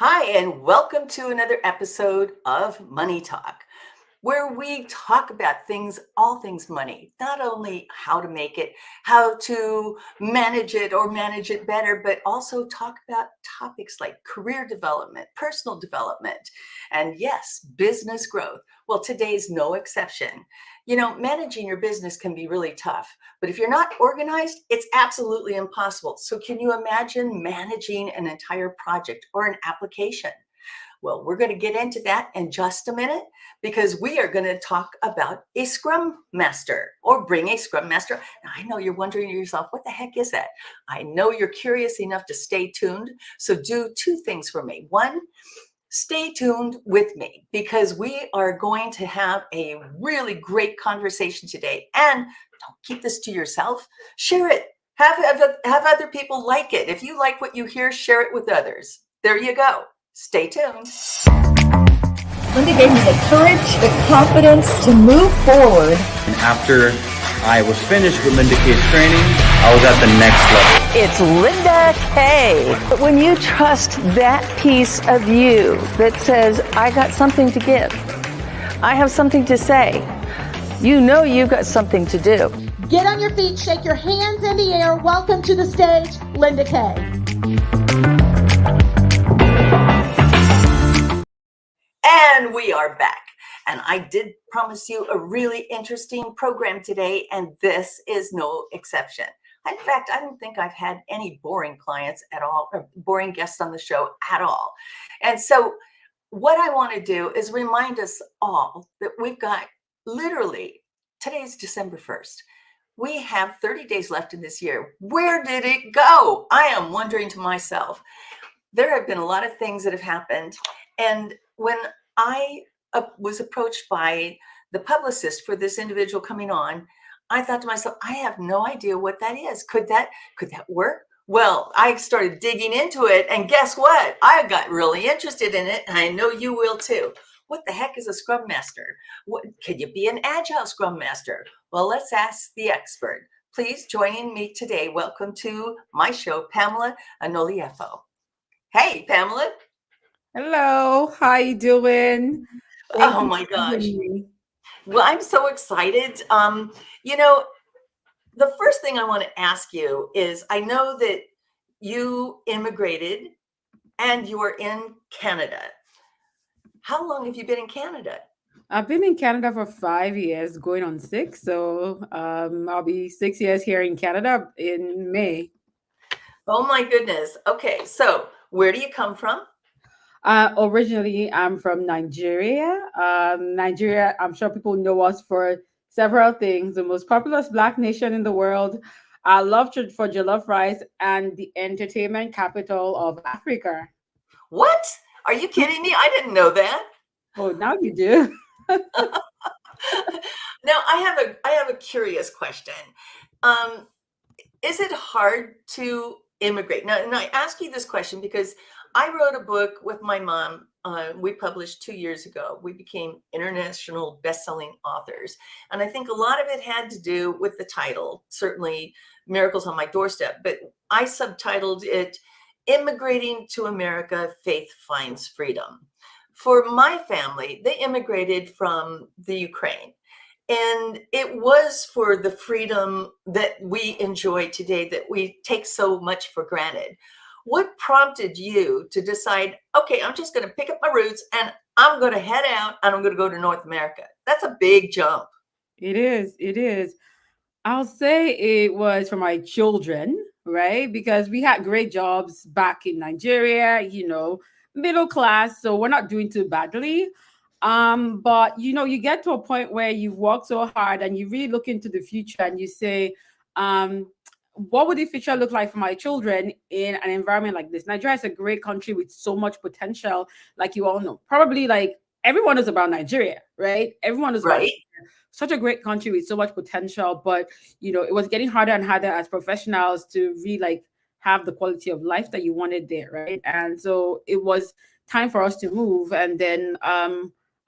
Hi, and welcome to another episode of Money Talk, where we talk about all things money, not only how to make it, how to manage it or manage it better, but also talk about topics like career development, personal development, and yes, business growth. Well, today's no exception. Managing your business can be really tough, but if you're not organized, it's absolutely impossible. So, can you imagine managing an entire project or an application? Well, we're going to get into that in just a minute because we are going to talk about a Scrum Master or bring a Scrum Master. Now, I know you're wondering to yourself, what the heck is that? I know you're curious enough to stay tuned. So do two things for me. One, stay tuned with me because we are going to have a really great conversation today. And don't keep this to yourself. Share it. Have other people like it. If you like what you hear, share it with others. There you go. Stay tuned. Linda gave me the courage, the confidence to move forward. And after I was finished with Linda Kaye's training, I was at the next level. It's Linda Kaye. But when you trust that piece of you that says, I got something to give, I have something to say, you know you've got something to do. Get on your feet, shake your hands in the air. Welcome to the stage, Linda Kaye. And we are back. And I did promise you a really interesting program today, and this is no exception. In fact, I don't think I've had any boring clients at all, or boring guests on the show at all. And so what I want to do is remind us all that we've got literally, today's December 1st. We have 30 days left in this year. Where did it go? I am wondering to myself. There have been a lot of things that have happened. And when I was approached by the publicist for this individual coming on, I thought to myself, I have no idea what that is. Could that work? Well, I started digging into it, and guess what? I got really interested in it, and I know you will too. What the heck is a Scrum Master? Can you be an Agile Scrum Master? Well, let's ask the expert. Please joining me today. Welcome to my show, Pamela Anoliefo. Hey, Pamela. Hello, how you doing? Oh my gosh. Well, I'm so excited. The first thing I want to ask you is, I know that you immigrated and you are in Canada. How long have you been in Canada? I've been in Canada for 5 years, going on 6. So I'll be 6 years here in Canada in May. Oh my goodness. Okay, so where do you come from? Originally, I'm from Nigeria. Nigeria, I'm sure people know us for several things. The most populous Black nation in the world. I love for jollof rice and the entertainment capital of Africa. What? Are you kidding me? I didn't know that. Oh, now you do. Now, I have a curious question. Is it hard to immigrate? Now, and I ask you this question because I wrote a book with my mom. We published 2 years ago. We became international best-selling authors. And I think a lot of it had to do with the title, certainly Miracles on My Doorstep. But I subtitled it, Immigrating to America, Faith Finds Freedom. For my family, they immigrated from the Ukraine. And it was for the freedom that we enjoy today that we take so much for granted. What prompted you to decide, okay, I'm just going to pick up my roots and I'm going to head out and I'm going to go to North America? That's a big jump. It is. It is. I'll say it was for my children, right? Because we had great jobs back in Nigeria, middle class, so we're not doing too badly. But you get to a point where you've worked so hard and you really look into the future and you say, what would the future look like for my children in an environment like this? Nigeria is a great country with so much potential, like you all know. Probably like everyone is about Nigeria, right? Everyone is right. Such a great country with so much potential, but it was getting harder and harder as professionals to really have the quality of life that you wanted there, right? And so it was time for us to move. And then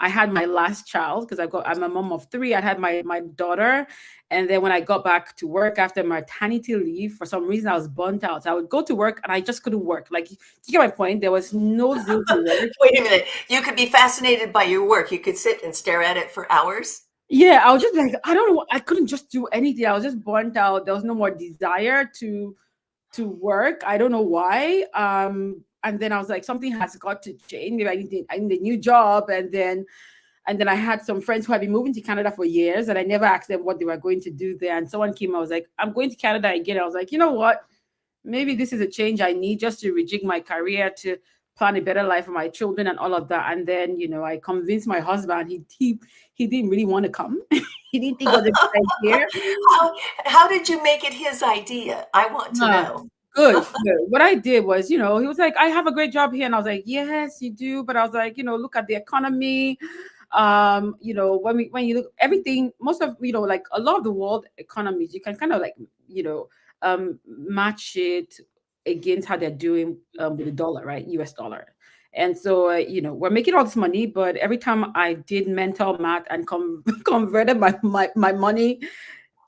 I had my last child, because I'm a mom of 3. I had my daughter, and then when I got back to work after maternity leave, for some reason I was burnt out. So I would go to work and I just couldn't work. Like, you get my point? There was no zeal to work. Wait a minute. You could be fascinated by your work. You could sit and stare at it for hours. Yeah, I was just like, I don't know, I couldn't just do anything. I was just burnt out. There was no more desire to work. I don't know why. And then I was like, something has got to change. Maybe I need a new job. And then I had some friends who had been moving to Canada for years, and I never asked them what they were going to do there. And someone came, I was like, I'm going to Canada again. I was like, you know what? Maybe this is a change I need just to rejig my career, to plan a better life for my children and all of that. And then, I convinced my husband. He didn't really want to come. He didn't think it was a good idea. How did you make it his idea? I want to know. Good. What I did was, he was like, I have a great job here. And I was like, yes, you do. But I was like, look at the economy. When you look everything, most of, like a lot of the world economies, you can kind of like, match it against how they're doing with the dollar, right? US dollar. And so, we're making all this money, but every time I did mental math and converted my money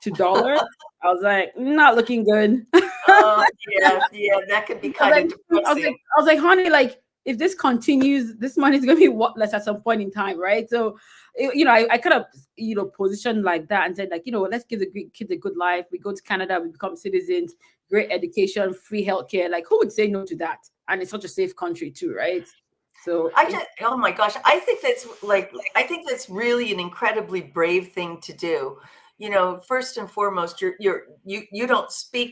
to dollars, I was like, not looking good. Oh, yeah, that could be kind of depressing. I was like, honey, like, if this continues, this money is going to be worthless at some point in time, right? So, I kind of, positioned like that and said, like, let's give the kids a good life. We go to Canada, we become citizens, great education, free healthcare. Like, who would say no to that? And it's such a safe country too, right? So oh my gosh, I think that's really an incredibly brave thing to do. First and foremost, you don't speak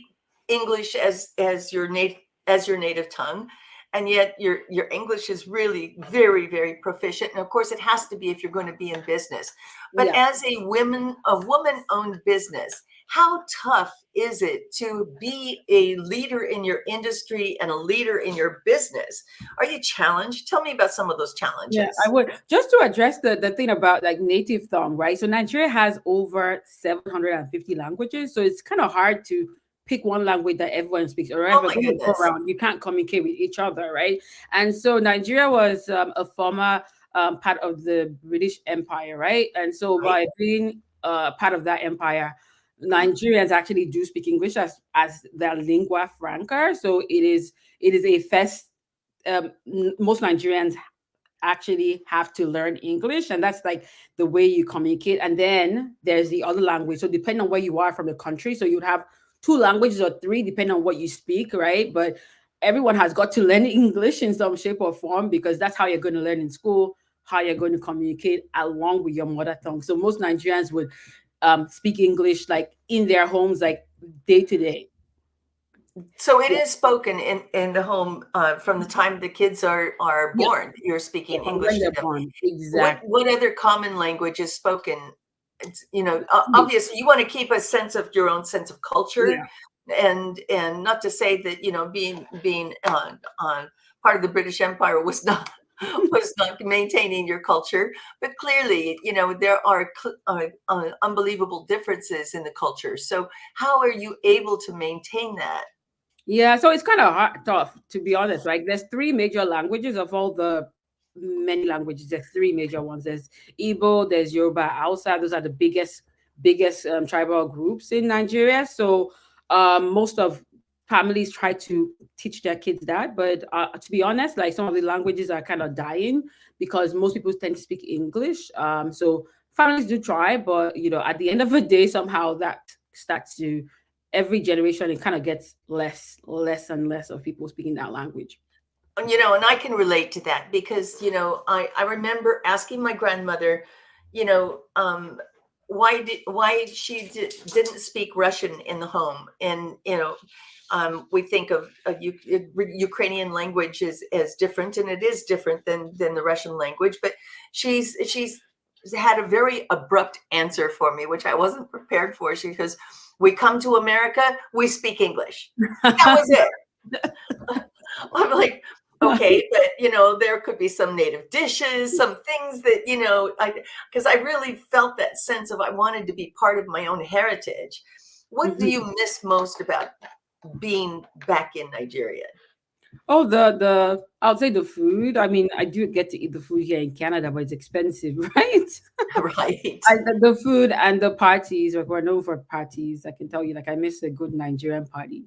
English as your native tongue, and yet your English is really very, very proficient. And of course, it has to be if you're going to be in business. But as a woman-owned business, how tough is it to be a leader in your industry and a leader in your business? Are you challenged? Tell me about some of those challenges. Yeah, I would. Just to address the thing about like native tongue, right? So Nigeria has over 750 languages. So it's kind of hard to pick one language that everyone speaks, or Oh my goodness. go around, you can't communicate with each other, right? And so Nigeria was a former part of the British Empire, right? And so by being part of that empire, Nigerians actually do speak English as their lingua franca. So it is a first. Most Nigerians actually have to learn English, and that's like the way you communicate. And then there's the other language. So depending on where you are from the country, so you'd have 2 languages or 3 depending on what you speak, right? But everyone has got to learn English in some shape or form, because that's how you're going to learn in school, how you're going to communicate along with your mother tongue. So most Nigerians would speak English like in their homes, like day to day. So it is spoken in the home from the time the kids are born. You're speaking English to them. Exactly. What other common language is spoken? It's, obviously you want to keep a sense of your own sense of culture, and not to say that being on part of the British Empire was not maintaining your culture, but clearly there are unbelievable differences in the culture. So how are you able to maintain that? Yeah, so it's kind of tough, to be honest. Like, there's 3 major languages of all the many languages. There's 3 major ones. There's Igbo, there's Yoruba, Hausa. Those are the biggest tribal groups in Nigeria. So most of families try to teach their kids that. But to be honest, like, some of the languages are kind of dying because most people tend to speak English. So families do try, but at the end of the day, somehow that starts to, every generation, it kind of gets less and less of people speaking that language. And I can relate to that, because I remember asking my grandmother, why she didn't speak Russian in the home. And we think of Ukrainian language as different, and it is different than the Russian language. But she's had a very abrupt answer for me, which I wasn't prepared for. She goes, "We come to America, we speak English." That was it. I'm like, okay, but there could be some native dishes, some things that because I really felt that sense of I wanted to be part of my own heritage. What do you miss most about being back in Nigeria? Oh, the I'll say the food. I mean, I do get to eat the food here in Canada, but it's expensive, right? Right. The food and the parties, like we're known for parties. I can tell you, like I miss a good Nigerian party.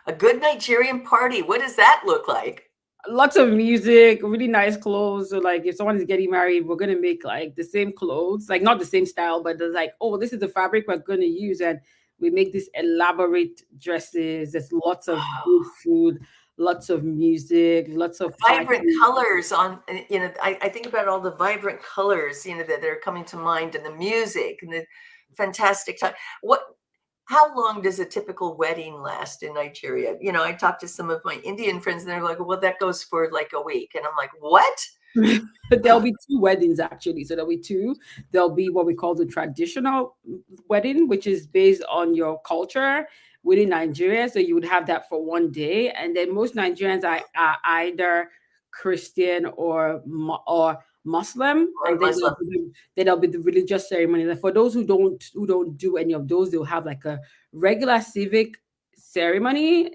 A good Nigerian party. What does that look like? Lots of music, really nice clothes. So like if someone is getting married, we're gonna make like the same clothes, like not the same style, but there's like, oh, this is the fabric we're gonna use, and we make these elaborate dresses. There's lots of good food, lots of music, lots of Vibrant parties. colors on, I think about all the vibrant colors, that are coming to mind, and the music and the fantastic time. How long does a typical wedding last in Nigeria? I talked to some of my Indian friends and they're like, well, that goes for like a week. And I'm like, what? But there'll be two weddings actually. So there'll be two. There'll be what we call the traditional wedding, which is based on your culture within Nigeria. So you would have that for one day, and then most Nigerians are either Christian or Muslim, Or and then Muslim? there'll be the religious ceremony. And for those who don't do any of those, they'll have like a regular civic ceremony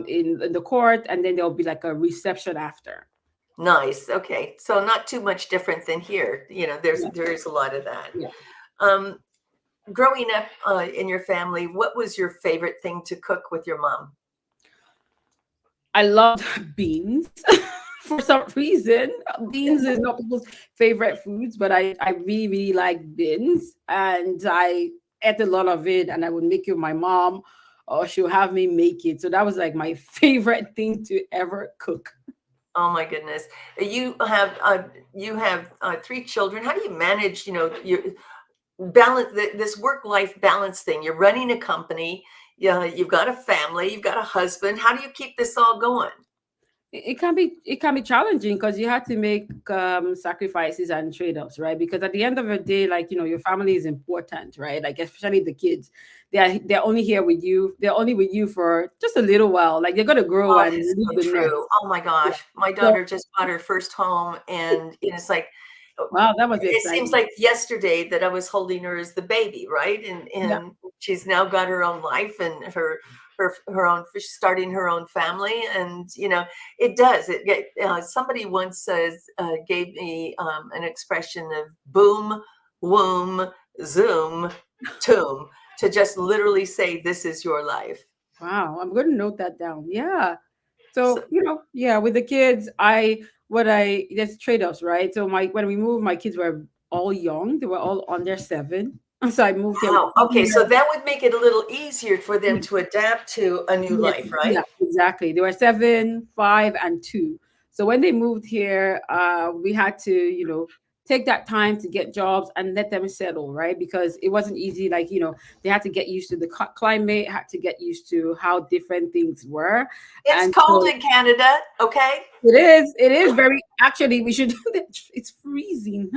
in the court, and then there'll be like a reception after. Nice. Okay. So not too much different than here. Yeah. There is a lot of that. Yeah. Um, Growing up in your family, what was your favorite thing to cook with your mom? I love beans for some reason. Beans is not people's favorite foods, but I really, really like beans. And I ate a lot of it, and I would make it with my mom, or she'll have me make it. So that was like my favorite thing to ever cook. Oh my goodness. You have three children. How do you manage, your balance this work-life balance thing? You're running a company. Yeah, you've got a family, you've got a husband. How do you keep this all going? It can be challenging because you have to make sacrifices and trade-offs, right? Because at the end of the day, like your family is important, right? Like especially the kids, they're only here with you. They're only with you for just a little while. Like they're gonna grow Oh, and it's leave so the nest. true. Oh my Yeah. gosh. My So daughter just bought her first home, and it's like, wow, that was it seems exciting. like yesterday that I was holding her as the baby, right? And Yeah. she's now got her own life and her own, starting her own family. And it does. Somebody once gave me an expression of boom, womb, zoom, tomb, to just literally say, this is your life. Wow, I'm going to note that down. Yeah. So, So, yeah, with the kids, there's trade-offs, right? So when we moved, my kids were all young. They were all under 7. So I moved here with wow. Okay. here. So that would make it a little easier for them to adapt to a new Yeah, life, yeah, right? exactly. They were 7, 5, and 2. So when they moved here, we had to, take that time to get jobs and let them settle, right? Because it wasn't easy. Like, they had to get used to the climate, had to get used to how different things were. It's And cold so in Canada. Okay. it is very, actually, we should, it's freezing.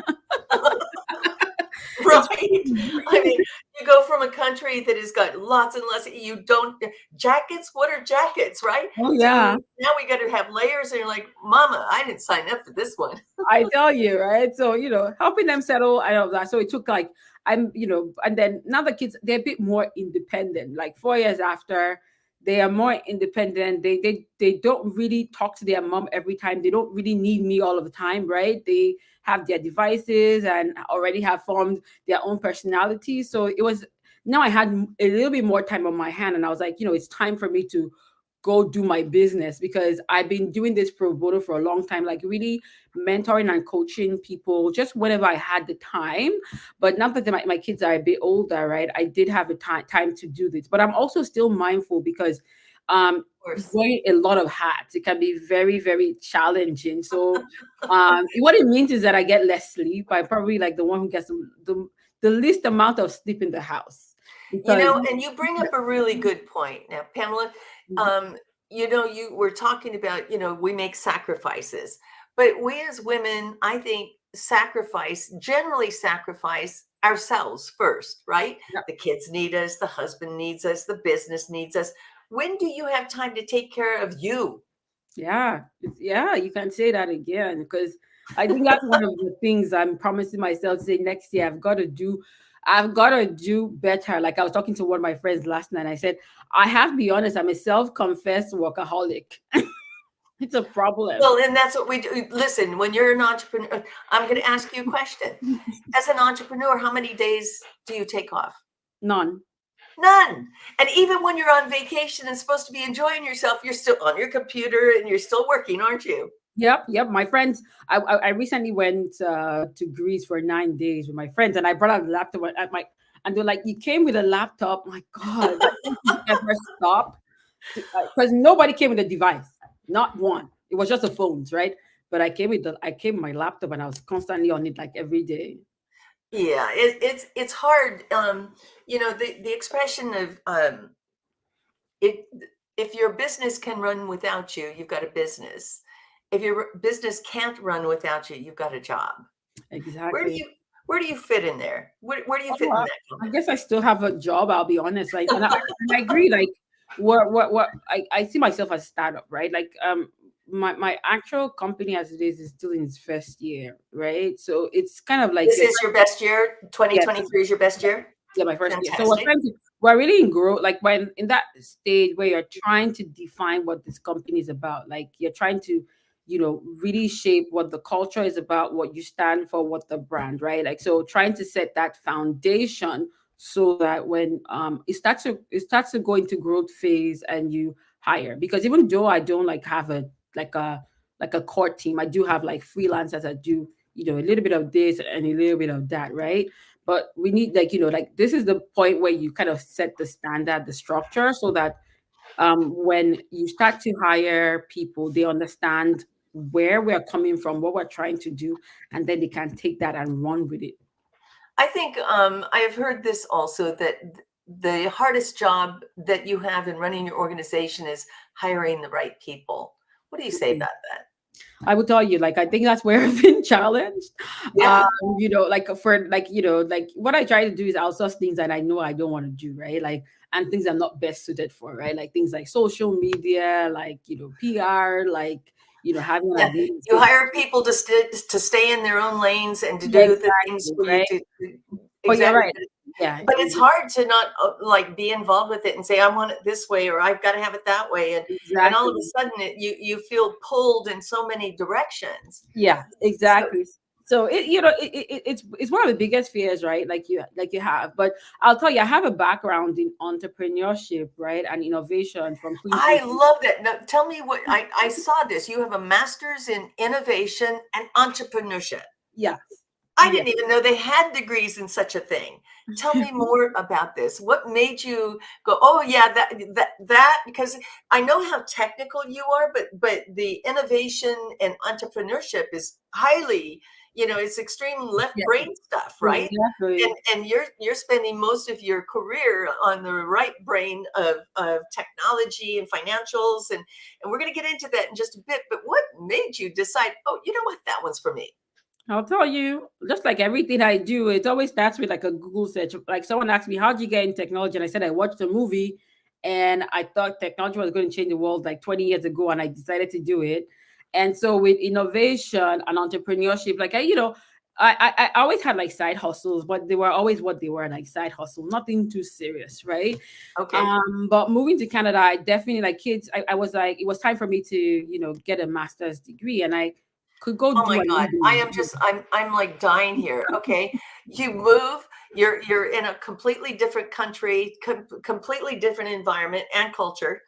It's Right. I freezing. mean, you go from a country that has got lots and lots, you don't jackets. What are jackets, right? Oh, To yeah. now we got to have layers, and you're like, Mama, I didn't sign up for this one. I tell you, right? So, helping them settle, I know that. So it took like, and then now the kids, they're a bit more independent. Like 4 years after, they are more independent. They don't really talk to their mom every time. They don't really need me all of the time, right? They have their devices and already have formed their own personality. So it was, now I had a little bit more time on my hand, and I was like, it's time for me to go do my business, because I've been doing this pro bono for a long time, like really mentoring and coaching people just whenever I had the time. But now that my kids are a bit older, right, I did have the time to do this. But I'm also still mindful because Of course. wearing a lot of hats, it can be very, very challenging. So what it means is that I get less sleep. I'm probably like the one who gets the least amount of sleep in the house, because And you bring up a really good point now, Pamela. Um, you were talking about, we make sacrifices, but we as women, I think, generally sacrifice ourselves first, right? yeah, The kids need us, the husband needs us, the business needs us. When do you have time to take care of you? yeah, yeah, you can say that again, because I think that's one of the things I'm promising myself to say next year. I've got to do better. Like I was talking to one of my friends last night. I said, I have to be honest, I'm a self-confessed workaholic. It's a problem. Well, and that's what we do. Listen, when you're an entrepreneur, I'm going to ask you a question. As an entrepreneur, how many days do you take off? None. None. And even when you're on vacation and supposed to be enjoying yourself, you're still on your computer and you're still working, aren't you? Yep. My friends. I recently went to Greece for 9 days with my friends, and I brought out a laptop at my, and they're like, "You came with a laptop." My God, did you ever stop? Because nobody came with a device, not one. It was just the phones, right? But I came with my laptop, and I was constantly on it like every day. Yeah, it's hard. The expression of it. If your business can run without you, you've got a business. If your business can't run without you, you've got a job. Where do Exactly. you where do you fit in there? Where do you fit in Oh, that I comment? guess I still have a job. I'll be honest. Like, and I agree. Like, what I see myself as a startup, right? Like, my actual company as it is still in its first year, right? So it's kind of like This is your best year. yes, 2023 is your best year. yeah, my first year. So Fantastic. we're really in growth, like when in that stage where you're trying to define what this company is about, like you're trying to, really shape what the culture is about, what you stand for, what the brand, right? Like, so trying to set that foundation so that when it starts to go into growth phase and you hire, because even though I don't like have like a a core team, I do have like freelancers that do, a little bit of this and a little bit of that, right? But we need, like, like this is the point where you kind of set the standard, the structure, so that when you start to hire people, they understand where we're coming from, what we're trying to do, and then they can take that and run with it. I think I have heard this also that the hardest job that you have in running your organization is hiring the right people. What do you say about that? I would tell you, like, I think that's where I've been challenged. Yeah. Like for like, like what I try to do is outsource things that I know I don't want to do, right? Like, and things I'm not best suited for, right? Like things like social media, like, PR, like, having an Yeah, agreement. you hire people to stay in their own lanes and to Yeah, do the things exactly, for you right? to But you're exactly. right. Yeah, But it's hard to not like be involved with it and say I want it this way or I've got to have it that way, and all of a exactly. sudden you feel pulled in so many directions. Yeah, So exactly. So it's one of the biggest fears, right? Like you have. But I'll tell you, I have a background in entrepreneurship, right, and innovation from I Queensland. love that. Now, tell me what I saw this. You have a master's in innovation and entrepreneurship. Yeah, I yeah. didn't even know they had degrees in such a thing. Tell me more about this. What made you go, "Oh yeah, that," because I know how technical you are, but the innovation and entrepreneurship is highly, it's extreme left Yeah, brain stuff, right? exactly. And you're spending most of your career on the right brain of technology and financials, and we're going to get into that in just a bit. But what made you decide, "Oh, you know what? That one's for me." I'll tell you, just like everything I do, it always starts with like a Google search. Like someone asked me, "How do you get in technology?" And I said, "I watched a movie, and I thought technology was going to change the world like 20 years ago, and I decided to do it." And so with innovation and entrepreneurship, like I always had like side hustles, but they were always what they were, like side hustle, nothing too serious, right? Okay. But moving to Canada, I definitely like kids. I was like, it was time for me to, get a master's degree, and I could go Oh do my an God. MBA. I'm like dying here. Okay. You move, you're in a completely different country, completely different environment and culture.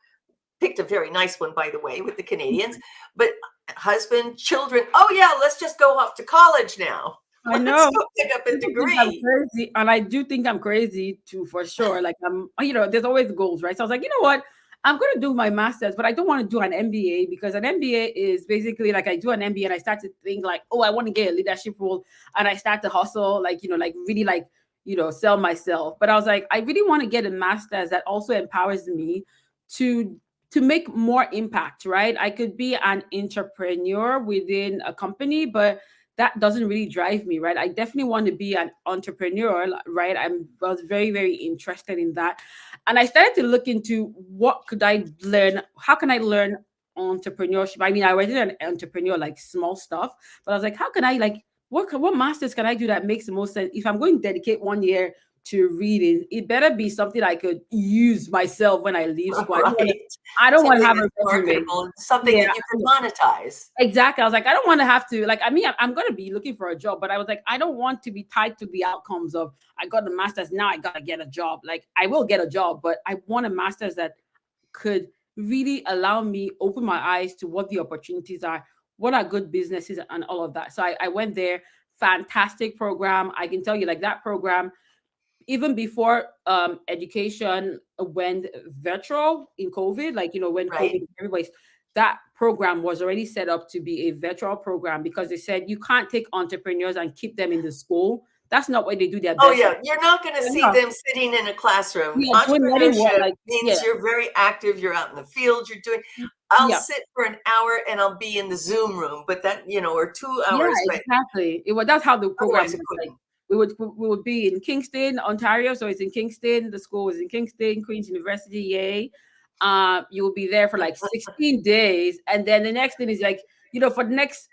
Picked a very nice one, by the way, with the Canadians, but husband, children. Oh yeah, let's just go off to college now. I Let's know. go pick up a People think I'm degree. crazy, and I do think I'm crazy too, for sure. Like there's always goals, right? So I was like, you know what? I'm gonna do my master's, but I don't want to do an MBA because an MBA is basically like I do an MBA and I start to think like, oh, I want to get a leadership role, and I start to hustle, like like really like sell myself. But I was like, I really want to get a master's that also empowers me to make more impact, right? I could be an entrepreneur within a company, but that doesn't really drive me, right? I definitely want to be an entrepreneur, right? Was very, very interested in that. And I started to look into what could I learn? How can I learn entrepreneurship? I mean, I was an entrepreneur, like small stuff, but I was like, how can I like what masters can I do that makes the most sense if I'm going to dedicate 1 year to reading, it better be something I could use myself when I leave school. Right. I don't want to Something have that's a resume. marketable, something Yeah, that you can monetize. exactly. I was like, I don't want to have to, like, I mean, I'm going to be looking for a job, but I was like, I don't want to be tied to the outcomes of, I got the master's, now I got to get a job. Like, I will get a job, but I want a master's that could really allow me open my eyes to what the opportunities are, what are good businesses, and all of that. So I went there. Fantastic program. I can tell you, like, that program, even before education went virtual in COVID, like, when Right. COVID, everybody's, that program was already set up to be a virtual program, because they said you can't take entrepreneurs and keep them in the school. That's not what they do their Oh, best. yeah. You're not going to see No, them sitting in a classroom. yeah, doing letting what, Entrepreneurship like, yeah, means you're very active. You're out in the field. You're doing, I'll yeah. sit for an hour and I'll be in the Zoom room, but that, or two Yeah, hours, but exactly. That's how the program otherwise it was. Like, couldn't. we would be in Kingston, Ontario. So it's in Kingston. The school is in Kingston, Queen's University. Yay. You will be there for like 16 days. And then the next thing is like, for the next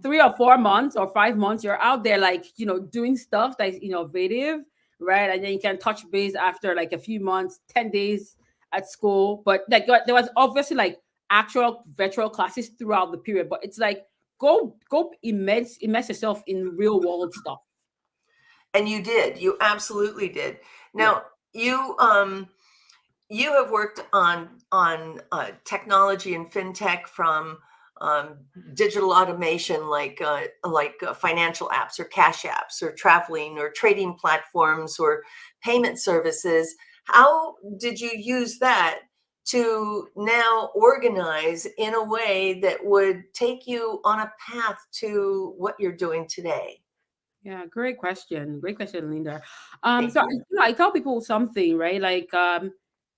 3 or 4 months or 5 months, you're out there, like, doing stuff that's innovative, right? And then you can touch base after like a few months, 10 days at school. But like, there was obviously like actual virtual classes throughout the period. But it's like, go immerse yourself in real world stuff. And you did. You absolutely did. Yeah. Now, you have worked on technology and fintech, from digital automation, like financial apps or cash apps or traveling or trading platforms or payment services. How did you use that to now organize in a way that would take you on a path to what you're doing today? Yeah, great question. Great question, Linda. Thank So you. I tell people something, right? Like,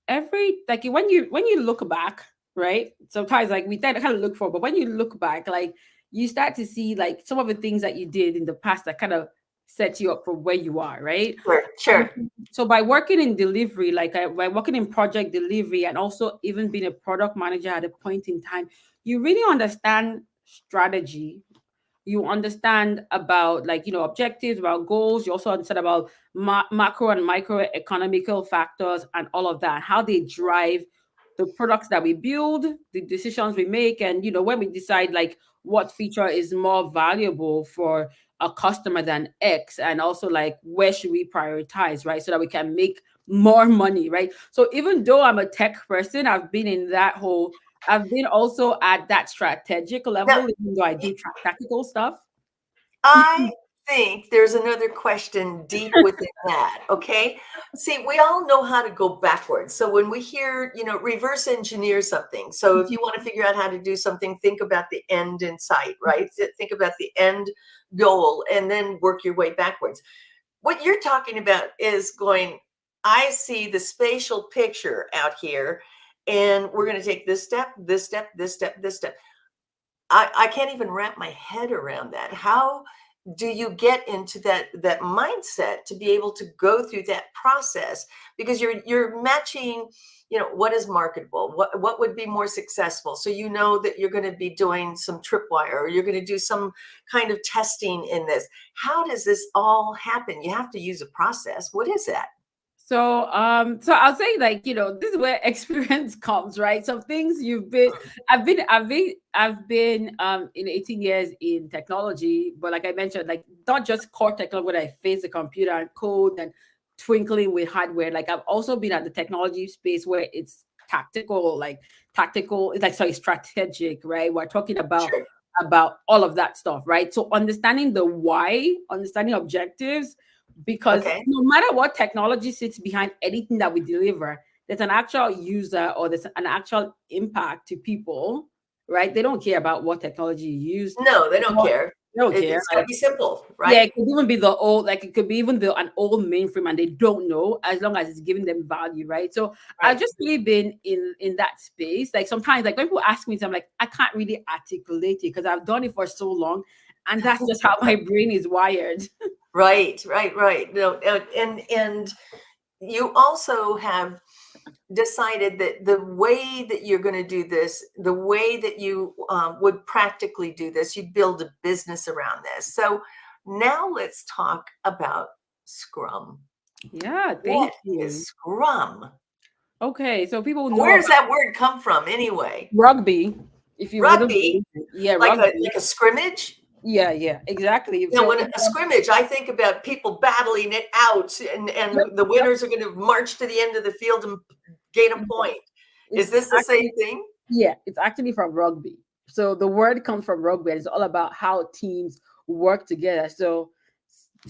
every, like, when you look back, right? Sometimes, like, we tend to kind of look for, but when you look back, like, you start to see like some of the things that you did in the past that kind of set you up for where you are, right? Sure, Um, sure. So by working in delivery, like, by working in project delivery, and also even being a product manager at a point in time, you really understand strategy. You understand about, like, objectives, about goals. You also understand about macro and micro economical factors and all of that, how they drive the products that we build, the decisions we make, and when we decide like what feature is more valuable for a customer than X, and also like where should we prioritize, right? So that we can make more money, right? So even though I'm a tech person, I've been also at that strategic Now, level, even though I do tactical stuff. I think there's another question deep within that. Okay. See, we all know how to go backwards. So when we hear, reverse engineer something. So if you want to figure out how to do something, think about the end in sight, right? Think about the end goal and then work your way backwards. What you're talking about is going, I see the spatial picture out here, and we're going to take this step, this step, this step, this step. I can't even wrap my head around that. How do you get into that mindset to be able to go through that process? Because you're matching, what is marketable, what would be more successful. So you know that you're going to be doing some tripwire, or you're going to do some kind of testing in this. How does this all happen? You have to use a process. What is that? So I'll say, like, this is where experience comes, right? Some things I've been in 18 years in technology, but like I mentioned, like, not just core technology where I face the computer and code and twinkling with hardware. Like, I've also been at the technology space where it's tactical, it's like, sorry, strategic, right? We're talking Sure. about all of that stuff, right? So understanding the why, understanding objectives, because Okay. no matter what technology sits behind anything that we deliver, there's an actual user, or there's an actual impact to people, right? They don't care about what technology you use. No, they don't care. They don't care. It's got to be simple, Yeah, right? it could even be the old, like, it could be even an old mainframe, and they don't know, as long as it's giving them value, right? So I've Right. just really been in that space. Like, sometimes, like, when people ask me, I'm like, I can't really articulate it because I've done it for so long, and that's just how my brain is wired. Right, right, right. No, and you also have decided that the way that you're going to do this, the way that you would practically do this, you build a business around this. So now let's talk about Scrum. Yeah, thank What is you. Scrum? Okay, so people know Where does about that word come from anyway? rugby, if you wouldn't Rugby, believe it. Yeah, like rugby. a scrimmage? Yeah, yeah, exactly. Now, So when a scrimmage, I think about people battling it out, yep, and the yep, winners are going to march to the end of the field and gain a yeah. point. Is It's this the same actually thing? Yeah, it's actually from rugby. So the word comes from rugby, and it's all about how teams work together. So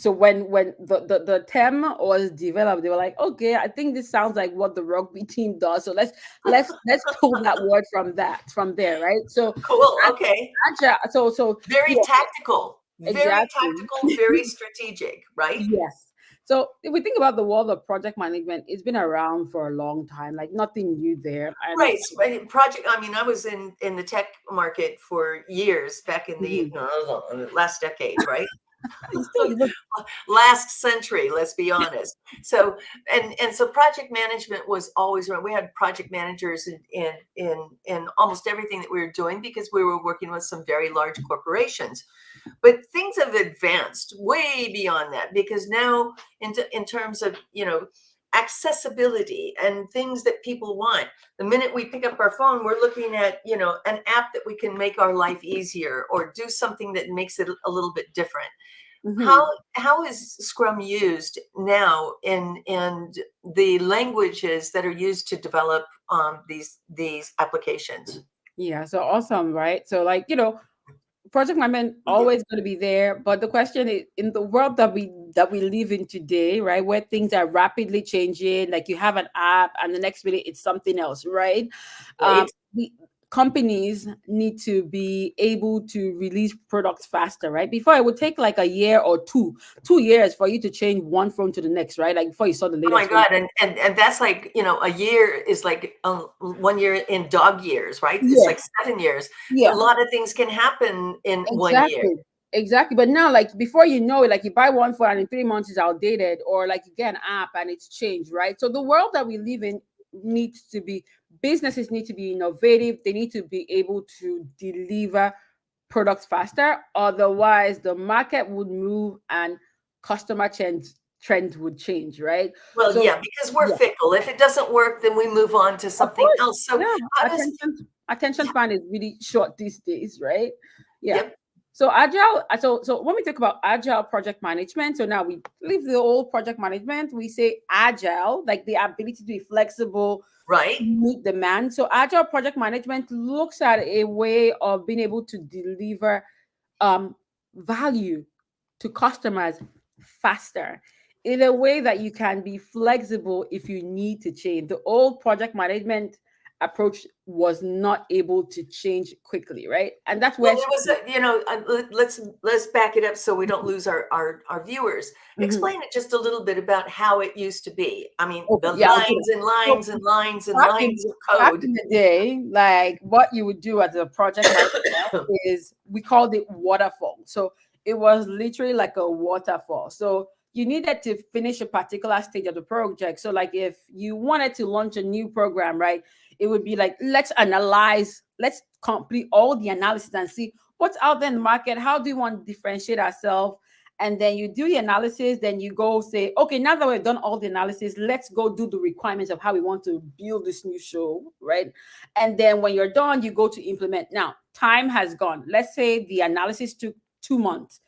when the term was developed, they were like, okay, I think this sounds like what the rugby team does. So let's pull that word from there, right? So Cool. Okay. agile, so Very yeah, exactly. very strategic, right? Yes. So if we think about the world of project management, it's been around for a long time, like nothing new there. And Right. Project. I mean, I was in the tech market for years back in the mhm. last decade, right? You still even Last century, let's be honest. So so project management was always around. We had project managers in almost everything that we were doing because we were working with some very large corporations. But things have advanced way beyond that because now in terms of, accessibility and things that people want, the minute we pick up our phone, we're looking at, an app that we can make our life easier or do something that makes it a little bit different. mhm. How is Scrum used now in the languages that are used to develop these applications? Yeah, so awesome, right? So like, project management always going to be there, but the question is, in the world that we live in today, right, where things are rapidly changing, like you have an app and the next minute it's something else, right? Right? The companies need to be able to release products faster, right? Before it would take like a year or 2 years for you to change one phone to the next, right? Like before you saw the Oh my latest phone. God. And that's like, a year is like 1 year in dog years, right? It's Yeah, like 7 years. A yeah. lot of things can happen in 1 year. Exactly. Exactly. But now, like before you know it, like you buy one phone and in 3 months it's outdated, or like you get an app and it's changed, right? So the world that we live in needs to be businesses need to be innovative. They need to be able to deliver products faster. Otherwise, the market would move and customer trends would change, right? Well, So yeah, because we're yeah, fickle. If it doesn't work, then we move on to of something course. else. So Yeah. how does Attention span is really short these days, right? Yeah. Yep. So agile, so when we talk about agile project management, so now we leave the old project management, we say agile, like the ability to be flexible to Right? meet demand. So agile project management looks at a way of being able to deliver um value to customers faster in a way that you can be flexible if you need to change. The old project management approach was not able to change quickly, right? And that's Well, where it was, let's back it up so we don't lose our viewers. Mhm. Explain it just a little bit about how it used to be. I mean, Okay, the yeah, I'll do that. lines and So lines and lines and back lines in of back code. in the day, like what you would do as a project manager is we called it waterfall. So it was literally like a waterfall. So you needed to finish a particular stage of the project. So like if you wanted to launch a new program, right, it would be like let's complete all the analysis and see what's out there in the market. How do you want to differentiate ourselves? And then you do the analysis, then you go say, okay, now that we've done all the analysis, let's go do the requirements of how we want to build this new show, right? And then when you're done, you go to implement. Now time has gone. Let's say the analysis took 2 months.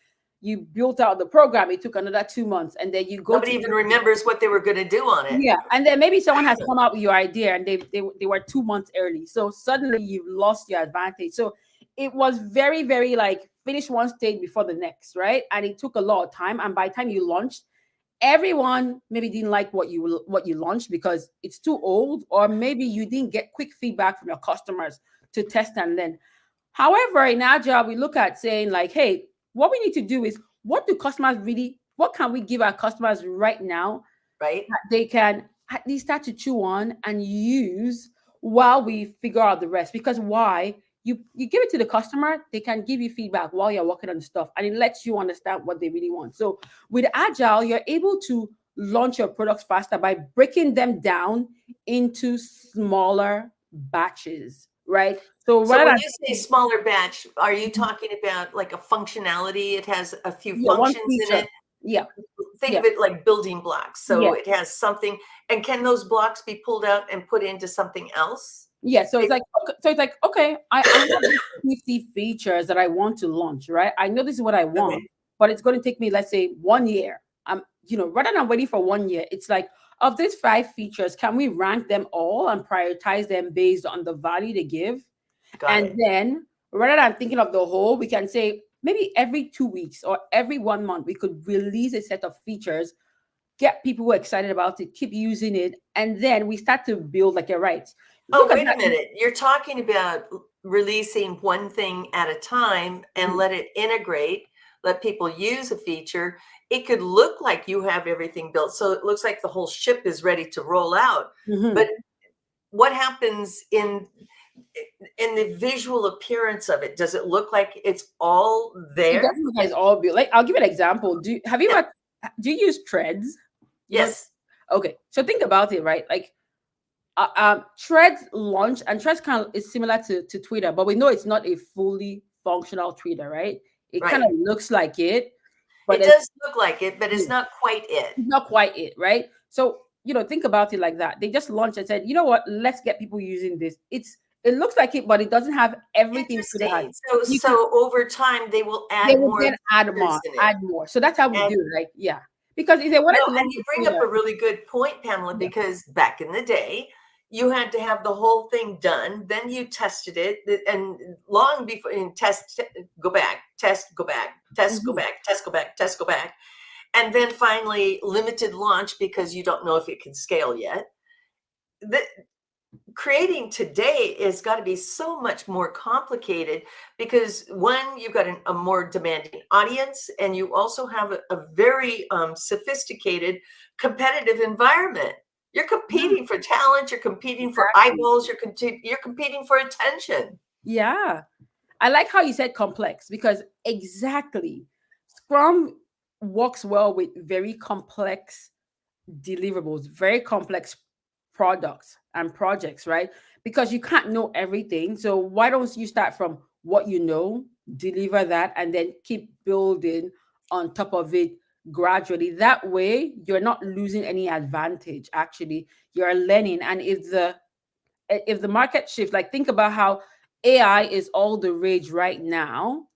You built out the program, it took another 2 months, and then you go Nobody to even remembers what they were going to do on it. yeah, and then maybe someone has come up with your idea and they were 2 months early. So suddenly you've lost your advantage. So it was very, very like finish one stage before the next, right? And it took a lot of time. And by the time you launched, everyone maybe didn't like what you launched because it's too old, or maybe you didn't get quick feedback from your customers to test and learn. However, in our job, we look at saying like, hey, what we need to do is what can we give our customers right now Right? that they can at least start to chew on and use while we figure out the rest. Because why? You give it to the customer, they can give you feedback while you're working on the stuff, and it lets you understand what they really want. So with agile, you're able to launch your products faster by breaking them down into smaller batches, right? So So rather when than you say smaller batch, are you talking about like a functionality? It has a few yeah, one functions in feature. it. Yeah. think Yeah. of it like building blocks. So Yeah. it has something, and can those blocks be pulled out and put into something else? Yeah, so it's like okay, I have these 50 features that I want to launch, right? I know this is what I want, Okay. but it's going to take me, let's say, 1 year. Rather than waiting for 1 year, it's like, of these 5 features, can we rank them all and prioritize them based on the value they give? Got And it. then rather than thinking of the whole, we can say maybe every 2 weeks or every 1 month, we could release a set of features, get people excited about it, keep using it, and then we start to build, like, you're right. Oh, Look at wait a that. minute. You're talking about releasing one thing at a time and Mhm. let it integrate, let people use a feature. It could look like you have everything built. So it looks like the whole ship is ready to roll out. Mhm. But what happens in the visual appearance of it? Does it look like it's all It there? doesn't look like it's all built. Like, I'll give you an example. Yeah. Do you use Threads? You know, Yes. okay. So think about it, right? Like, Threads launch, and Threads kind of is similar to Twitter, but we know it's not a fully functional Twitter, right? It kind Right. of looks like it, but It it's does look like it, but it's not quite it. not quite it, right? So, think about it like that. They just launched and said, you know what, let's get people using this. It looks like it, but it doesn't have everything Twitter has. Interesting. So You can, over time, they will they add will more then add features more, in it. add more. So that's how we And do it, right? Yeah. Because if they wanted to launch and you a bring up Twitter, a really good point, Pamela, yeah. because back in the day, you had to have the whole thing done. Then you tested it, and long before, and go back, test, go back, test, go Mhm. back, test, go back, test, go back, and then finally limited launch because you don't know if it can scale yet. The, creating today has got to be so much more complicated because one, you've got a more demanding audience, and you also have a very sophisticated competitive environment. You're Yeah, competing for talent, you're competing for exactly. eyeballs, you're competing for attention. Yeah. I like how you said complex, because exactly, Scrum works well with very complex deliverables, very complex products and projects, right? Because you can't know everything. So why don't you start from what you know, deliver that, and then keep building on top of it gradually. That way, you're not losing any advantage. Actually, you're learning. And if the market shifts, like, think about how AI is all the rage right now.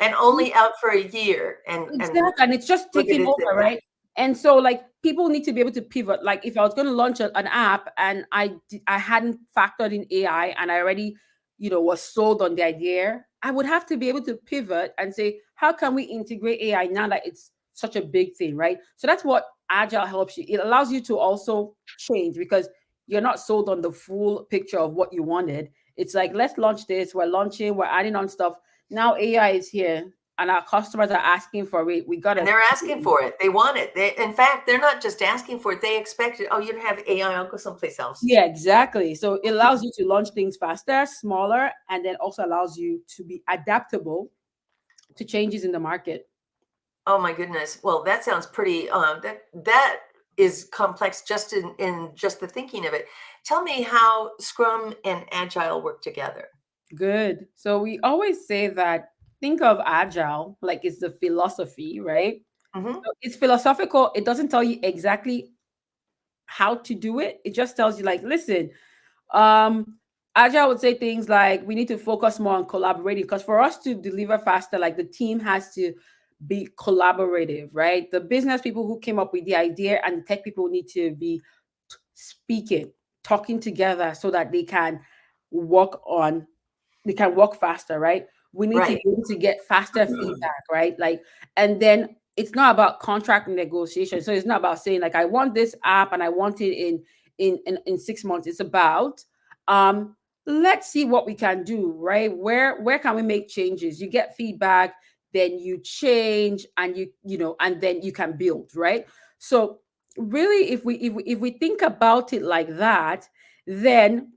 And only out for a year, and Exactly. And it's just look at taking its over, impact. right? And so, like, people need to be able to pivot. Like, if I was going to launch an app and I hadn't factored in AI, and I already, was sold on the idea, I would have to be able to pivot and say, how can we integrate AI now that it's such a big thing, right? So that's what Agile helps you. It allows you to also change, because you're not sold on the full picture of what you wanted. It's like, let's launch this. We're launching, we're adding on stuff. Now AI is here and our customers are asking for it. We And gotta. they're asking for it. They want it. In fact, they're not just asking for it. They expect it. Oh, you don't have AI. I'll go someplace else. Yeah, exactly. So it allows you to launch things faster, smaller, and then also allows you to be adaptable to changes in the market. Oh my goodness. Well, that sounds pretty. That is complex just in just the thinking of it. Tell me how Scrum and Agile work together. Good. So we always say that, think of Agile like it's the philosophy, right? Hmm. So it's philosophical. It doesn't tell you exactly how to do it. It just tells you, like, listen, um, Agile would say things like, we need to focus more on collaborating, because for us to deliver faster, like, the team has to be collaborative, right? The business people who came up with the idea and the tech people need to be speaking, talking together so that work on they can work faster, right? We need to Right. be able to get faster feedback, right? Like, and then it's not about contract negotiation. So it's not about saying, like, I want this app and I want it in 6 months. It's about, let's see what we can do, right? Where can we make changes? You get feedback, then you change, and and then you can build, right? So really, if we think about it like that, then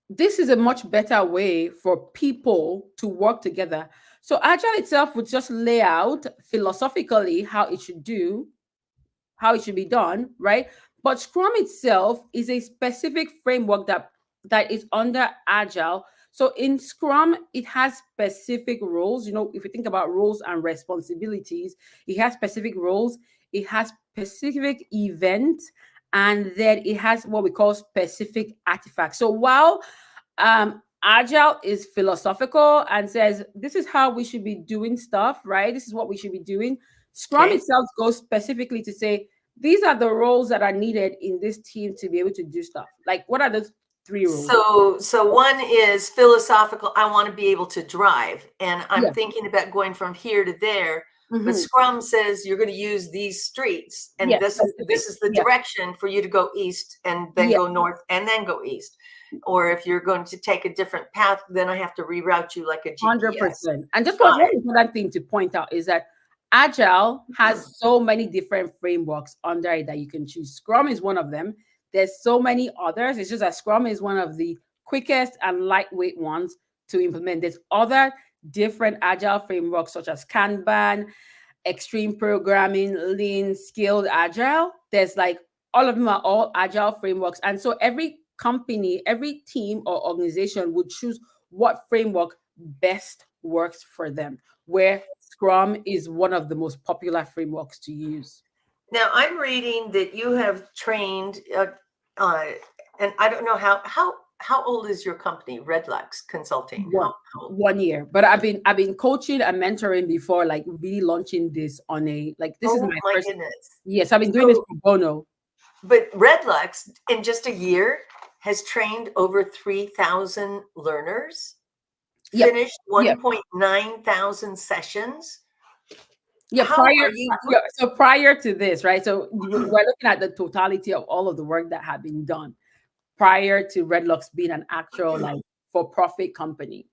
this is a much better way for people to work together. So Agile itself would just lay out philosophically how it should be done, right? But Scrum itself is a specific framework that is under Agile. So in Scrum, it has specific roles. If you think about roles and responsibilities, it has specific roles. it has specific events, and then it has what we call specific artifacts. So while Agile is philosophical and says this is how we should be doing stuff, right? This is what we should be doing. Scrum Okay. itself goes specifically to say these are the roles that are needed in this team to be able to do stuff. Like, what are those 3 roles? So one is philosophical. I want to be able to drive, and I'm Yeah. thinking about going from here to there. But Mhm. Scrum says you're going to use these streets, and Yeah, this is the yeah. direction for you to go east, and then Yeah. go north, and then go east. Or if you're going to take a different path, then I have to reroute you like a GPS. 100%. And just Got one it. important thing to point out is that Agile has so many different frameworks under it that you can choose. Scrum is one of them. There's so many others. It's just that Scrum is one of the quickest and lightweight ones to implement. There's other different Agile frameworks such as Kanban, Extreme Programming, Lean, Skilled Agile. There's like all of them are all Agile frameworks. And so every company, every team or organization would choose what framework best works for them, where Scrum is one of the most popular frameworks to use. Now I'm reading that you have trained, and I don't know how old is your company, Redluxe Consulting? One, How old? 1 year, but I've been coaching and mentoring before, like really launching this on a like this is Oh my my first. goodness! Yes, I've been doing this So, pro bono. but Redlux in just a year has trained over 3,000 learners, Yep. finished Yep. 1.9 thousand sessions. Yeah, How are you? yeah, so prior to this, right? So we're looking at the totality of all of the work that had been done prior to Redlux being an actual like for-profit company.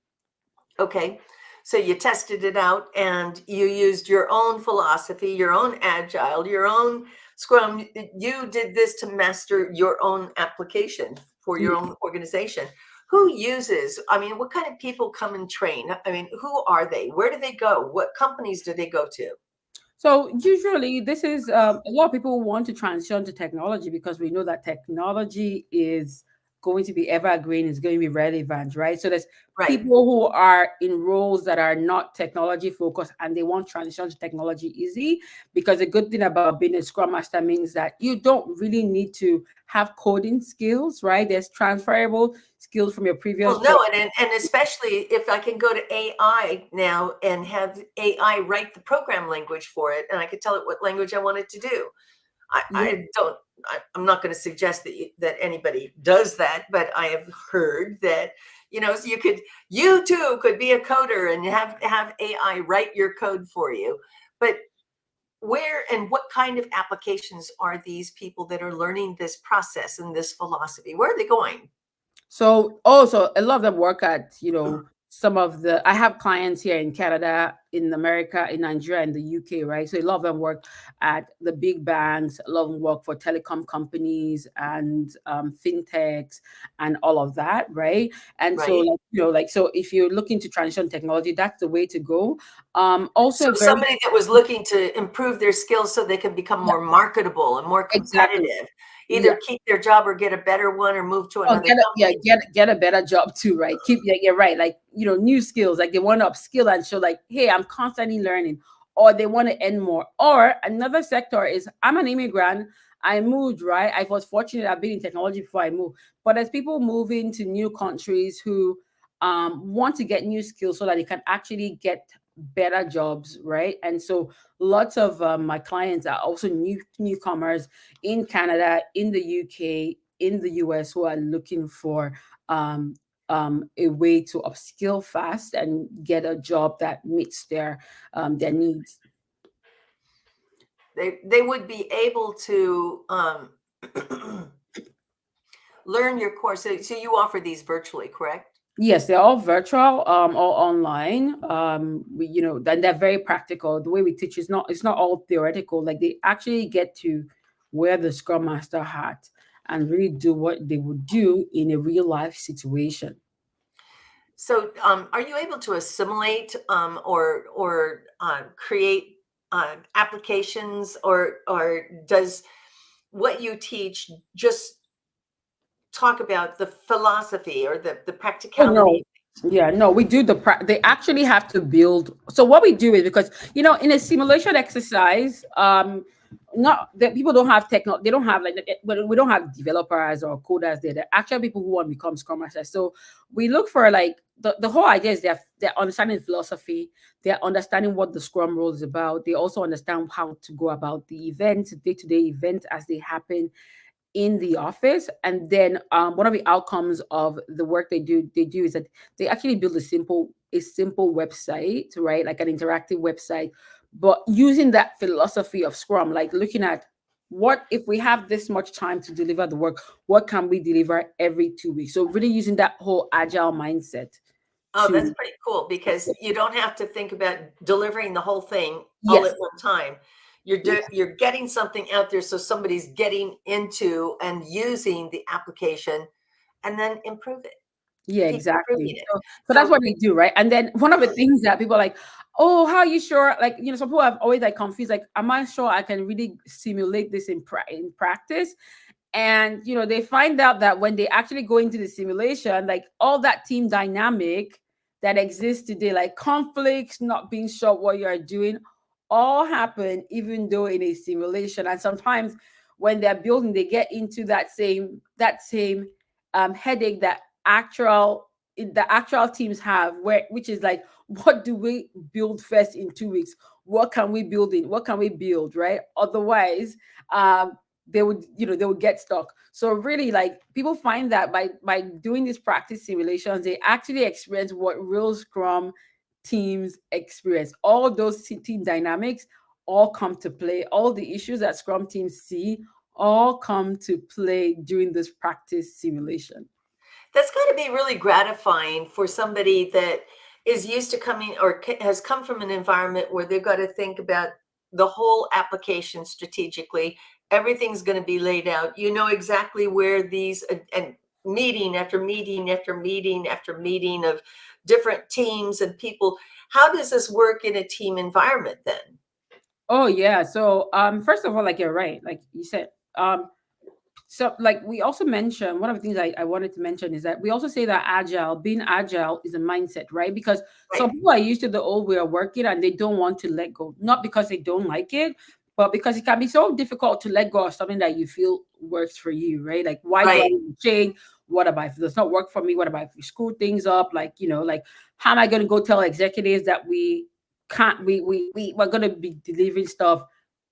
Okay, so you tested it out and you used your own philosophy, your own agile, your own Scrum. You did this to master your own application for your own organization. Who uses, I mean, what kind of people come and train? I mean, who are they? Where do they go? What companies do they go to? So usually this is a lot of people want to transition to technology because we know that technology is going to be evergreen, is going to be relevant, right? So there's Right. people who are in roles that are not technology focused and they want transition to technology easy, because the good thing about being a Scrum Master means that you don't really need to have coding skills, right? There's transferable skills from your previous Well, job. no, and especially if I can go to AI now and have AI write the program language for it, and I could tell it what language I want it to do. I don't. I'm not going to suggest that anybody does that, but I have heard that so you too could be a coder and have AI write your code for you. But where and what kind of applications are these people that are learning this process and this philosophy? Where are they going? So also a lot of them work at, some of the I have clients here in Canada, in America, in Nigeria, and the UK, right? So a lot of them work at the big banks, a lot of them work for telecom companies and fintechs and all of that, right? And so Right. so if you're looking to transition technology, that's the way to go. Also So very somebody that was looking to improve their skills so they can become yeah, more marketable and more exactly. competitive, Yeah. either keep their job or get a better one or move to Oh, another company. get a better job too, right? Keep you're right. Like, new skills, like they want to upskill and show like, hey, I'm constantly learning, or they want to earn more. Or another sector is I'm an immigrant. I moved, right? I was fortunate I've been in technology before I moved. But as people move into new countries who want to get new skills so that they can actually get better jobs, right? And so lots of my clients are also newcomers in Canada, in the UK, in the US, who are looking for a way to upskill fast and get a job that meets their needs. They would be able to learn your course. So you offer these virtually, correct? Yes, they're all virtual, all online. Then they're very practical. The way we teach is it's not all theoretical. Like they actually get to wear the Scrum Master hat and really do what they would do in a real life situation. So, are you able to assimilate or create applications, or does what you teach just talk about the philosophy or the Oh, no. practicality? Yeah, no, we do they actually have to build. So what we do is, because in a simulation exercise, not that people don't have they don't have like, but we don't have developers or coders there. They're actual people who want to become Scrum Masters. So we look for like the whole idea is they're understanding philosophy, they're understanding what the Scrum role is about. They also understand how to go about the events, day-to-day events as they happen in the office. And then one of the outcomes of the work they do is that they actually build a simple website, right? Like an interactive website, but using that philosophy of Scrum, like looking at what if we have this much time to deliver the work, what can we deliver every 2 weeks? So really using that whole agile mindset Oh, that's to pretty cool because you don't have to think about delivering the whole thing all yes, at one time. You're getting something out there so somebody's getting into and using the application and then improve it. yeah, Keep improving exactly. it. So that's So what they do, right? And then one of the things that people are like, oh, how are you sure? Like, some people have always like confused, like, am I sure I can really simulate this in practice? And they find out that when they actually go into the simulation, like all that team dynamic that exists today, like conflicts, not being sure what you're doing, all happen even though in a simulation. And sometimes when they're building, they get into that same headache that the actual teams have, which is like, what do we build first in 2 weeks? What can we build, right? Otherwise, they would get stuck. So really, like, people find that by doing these practice simulations, they actually experience what real Scrum teams experience. All those team dynamics all come to play. All the issues that Scrum teams see all come to play during this practice simulation. that's got to be really gratifying for somebody that is used to coming or has come from an environment where they've got to think about the whole application strategically. Everything's going to be laid out. You know exactly where these and meeting after meeting after meeting after meeting of different teams and people. How does this work in a team environment then? Oh yeah. So first of all, like, you're right, like you said. So, like, we also mentioned, one of the things I wanted to mention is that we also say that being agile is a mindset, right? Because some Right, people are used to the old way of working and they don't want to let go, not because they don't like it, but because it can be so difficult to let go of something that you feel works for you, right? Like, why do I right. need to change? What about if it does not work for me? What about if we screw things up? Like, like, how am I going to go tell executives that we can't, we're going to be delivering stuff,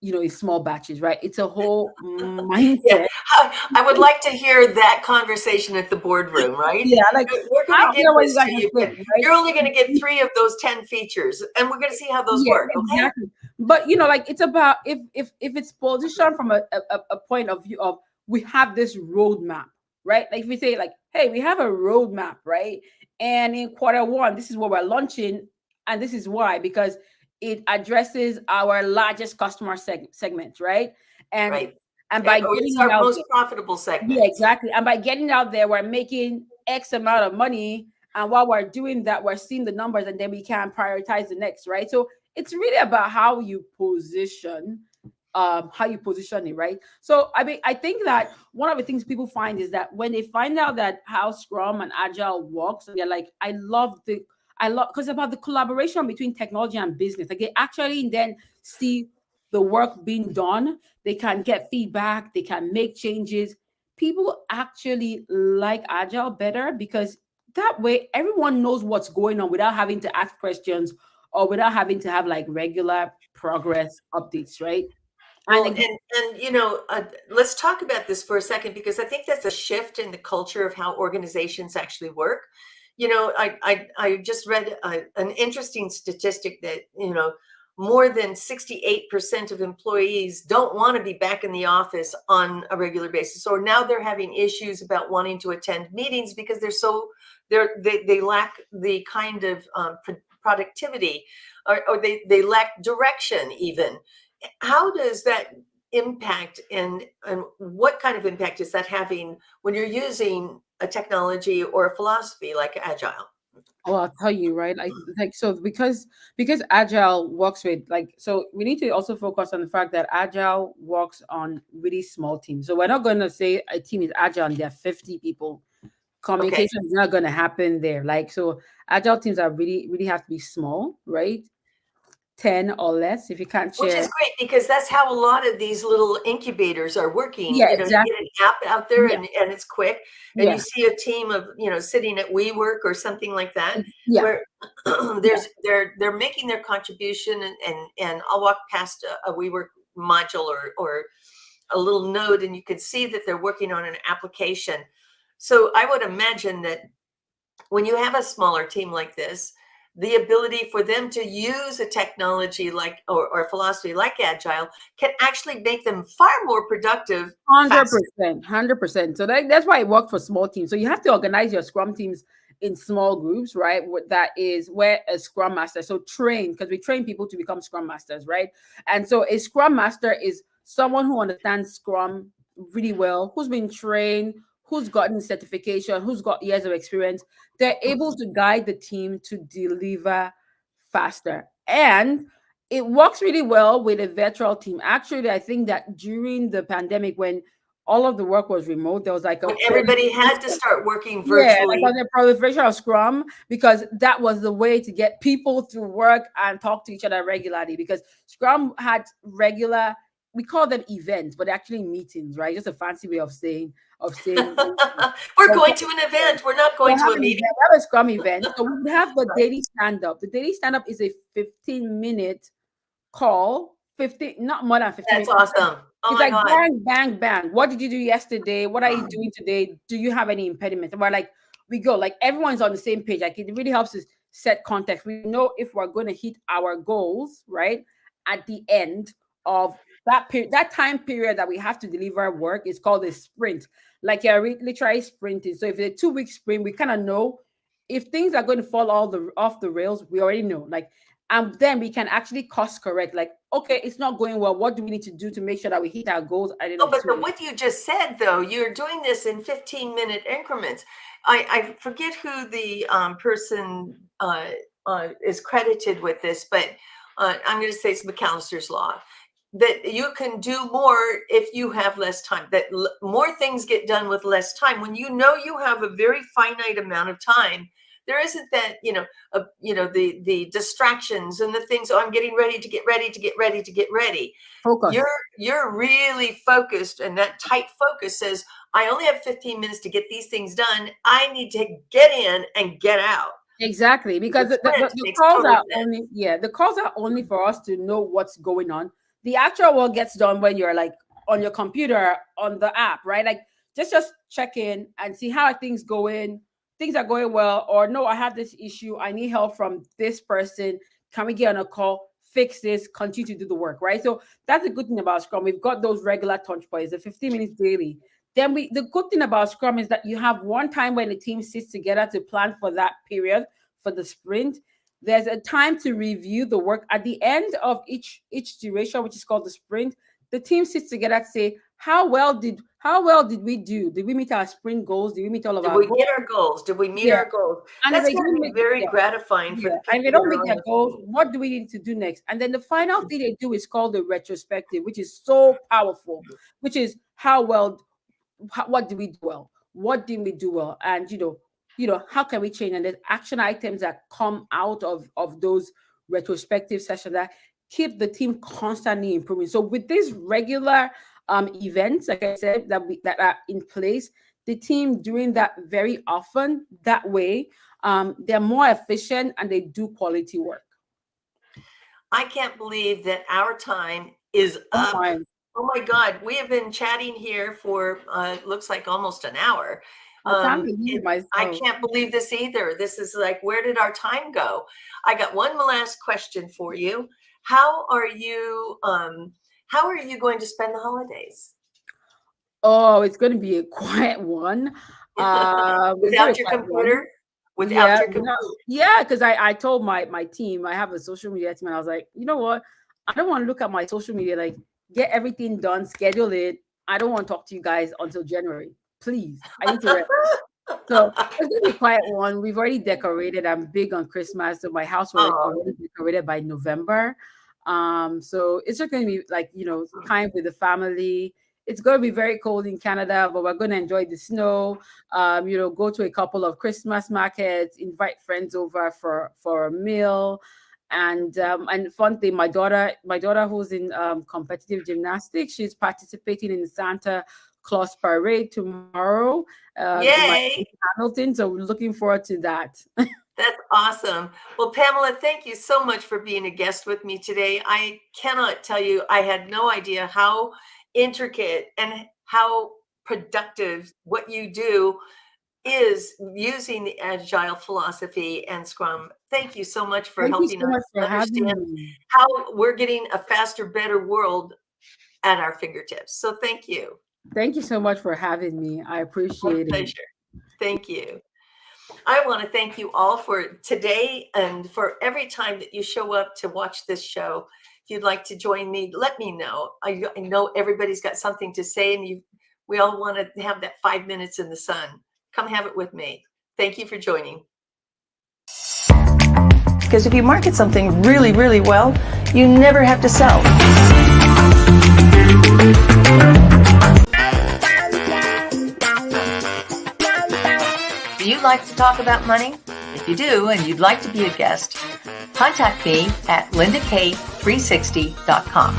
in small batches, right? It's a whole Yeah, mindset. I would like to hear that conversation at the boardroom, right? Yeah, like, We're I going to don't give care what you this guys to are you, but saying, right? you're only going to get 3 of those 10 features, and we're going to see how those Yeah, work, okay? exactly. But like, it's about, if it's positioned from a point of view of, we have this roadmap, right? Like, if we say, like, hey, we have a roadmap, right? And in quarter 1, this is what we're launching, and this is why, because it addresses our largest customer segment, right? And Right. and by Or it's getting it our out most there, profitable yeah, segment. exactly. And by getting out there, we're making X amount of money. And while we're doing that, we're seeing the numbers, and then we can prioritize the next, right? So it's really about how you position it, right? So I mean, I think that one of the things people find is that when they find out that how Scrum and Agile works, they're like, I love because about the collaboration between technology and business. Like, they actually then see the work being done, they can get feedback, they can make changes. People actually like Agile better because that way everyone knows what's going on without having to ask questions or without having to have like regular progress updates, right? And Well, again, and let's talk about this for a second because I think that's a shift in the culture of how organizations actually work. I just read an interesting statistic that more than 68% of employees don't want to be back in the office on a regular basis, or now they're having issues about wanting to attend meetings because they lack the kind of productivity, or they lack direction even. How does that impact, and what kind of impact is that having when you're using a technology or a philosophy like agile? well, I'll tell you, right? Like, so because Agile works with, like, so we need to also focus on the fact that Agile works on really small teams. So we're not going to say a team is Agile and there are 50 people. Okay. Communication is not going to happen there. Like, so Agile teams are really, really have to be small, right? 10 or less if you can't Which share. is great because that's how a lot of these little incubators are working. Yeah, You get exactly. an app out there Yeah, and it's quick, and you yeah, see a team of, sitting at WeWork or something like that, yeah, where they're making their contribution, and I'll walk past a WeWork module or a little node, and you can see that they're working on an application. So I would imagine that when you have a smaller team like this, the ability for them to use a technology like or philosophy like agile can actually make them far more productive faster. 100%, 100%. So that's why it worked for small teams. So you have to organize your Scrum teams in small groups, right? That is where a Scrum Master, so train, because we train people to become Scrum Masters, right? And so a Scrum Master is someone who understands Scrum really well, who's been trained, who's gotten certification, who's got years of experience. They're able to guide the team to deliver faster. And it works really well with a virtual team. Actually, I think that during the pandemic, when all of the work was remote, there was like a When everybody had to start working yeah, like virtually. on the proliferation of Scrum, because that was the way to get people to work and talk to each other regularly. Because Scrum had regular, we call them events, but actually meetings, right? Just a fancy way of saying We're like, going to an event. We're not going we'll to have a an event, meeting. we have a Scrum event. So we would have the daily stand up. The daily stand up is a 15-minute call, 50, not more than 15 That's minutes. awesome. Oh It's my like God. bang, bang, bang. What did you do yesterday? What are you doing today? Do you have any impediments? And we're like, we go, like everyone's on the same page. Like it really helps us set context. We know if we're going to hit our goals, right? At the end of that period, that time period that we have to deliver work is called a sprint. Like you're literally sprinting. So if it's a 2-week sprint, we kind of know if things are going to fall all off the rails, we already know. Like, and then we can actually course correct. Like, okay, it's not going well. What do we need to do to make sure that we hit our goals at the end Oh, of but 2 weeks? what you just said, though, you're doing this in 15-minute increments. I forget who the person is credited with this, but I'm going to say it's McAllister's Law, that you can do more if you have less time, that more things get done with less time. When you know you have a very finite amount of time, there isn't that, the distractions and the things, oh, I'm getting ready to get ready to get ready to get ready. Focus. You're really focused, and that tight focus says, I only have 15 minutes to get these things done. I need to get in and get out. Exactly, because the sprint the makes calls total are sense. only the calls are only for us to know what's going on. The actual work gets done when you're like on your computer on the app, right? Like just check in and see how are things going. Things are going well, or no, I have this issue. I need help from this person. Can we get on a call? Fix this. Continue to do the work, right? So that's the good thing about Scrum. We've got those regular touch points, the 15 minutes daily. Then the good thing about Scrum is that you have one time when the team sits together to plan for that period for the sprint. There's a time to review the work at the end of each duration, which is called the sprint. The team sits together to say how well did we do? Did we meet our sprint goals? Did we meet all of Did our we goals? get our goals? Did we meet Yeah. our goals? And if That's they got to don't be meet, very yeah, gratifying for yeah, the and if people they that don't are meet on their the goals, team. what do we need to do next? And then the final thing they do is called the retrospective, which is so powerful, which is what did we do well? What didn't we do well? And how can we change? And there's action items that come out of those retrospective sessions that keep the team constantly improving. So with these regular events, like I said, that are in place, the team doing that very often that way, they're more efficient and they do quality work. I can't believe that our time is Oh up. my. Oh my God, we have been chatting here for looks like almost an hour. I can't believe I myself. can't believe this either. This is like, where did our time go? I got one last question for you. How are you? How are you going to spend the holidays? Oh, it's going to be a quiet one. It's going to Without be a your quiet one. computer? Without Yeah, your computer? yeah, because I told my team, I have a social media team, and I was like, you know what? I don't want to look at my social media, like get everything done, schedule it. I don't want to talk to you guys until January. Please. I need to rest. So it's gonna be a quiet one. We've already decorated. I'm big on Christmas, so my house will Oh, already decorated by November. So it's just gonna be like time with the family. It's gonna be very cold in Canada, but we're gonna enjoy the snow. Go to a couple of Christmas markets, invite friends over for a meal, And fun thing, my daughter who's in competitive gymnastics, she's participating in the Santa Claus parade tomorrow Yay! in Hamilton. So we're looking forward to that. That's awesome. Well, Pamela, thank you so much for being a guest with me today. I cannot tell you, I had no idea how intricate and how productive what you do is using the Agile philosophy and Scrum. Thank you so much for Thank you helping so much us for having understand me. how we're getting a faster, better world at our fingertips. So thank you. Thank you so much for having me. I My appreciate it. pleasure. Thank you. I want to thank you all for today and for every time that you show up to watch this show. If you'd like to join me, let me know. I know everybody's got something to say, and we all want to have that 5 minutes in the sun. Come have it with me. Thank you for joining. Because if you market something really, really well, you never have to sell. Do you like to talk about money? If you do and you'd like to be a guest, contact me at lindakay360.com.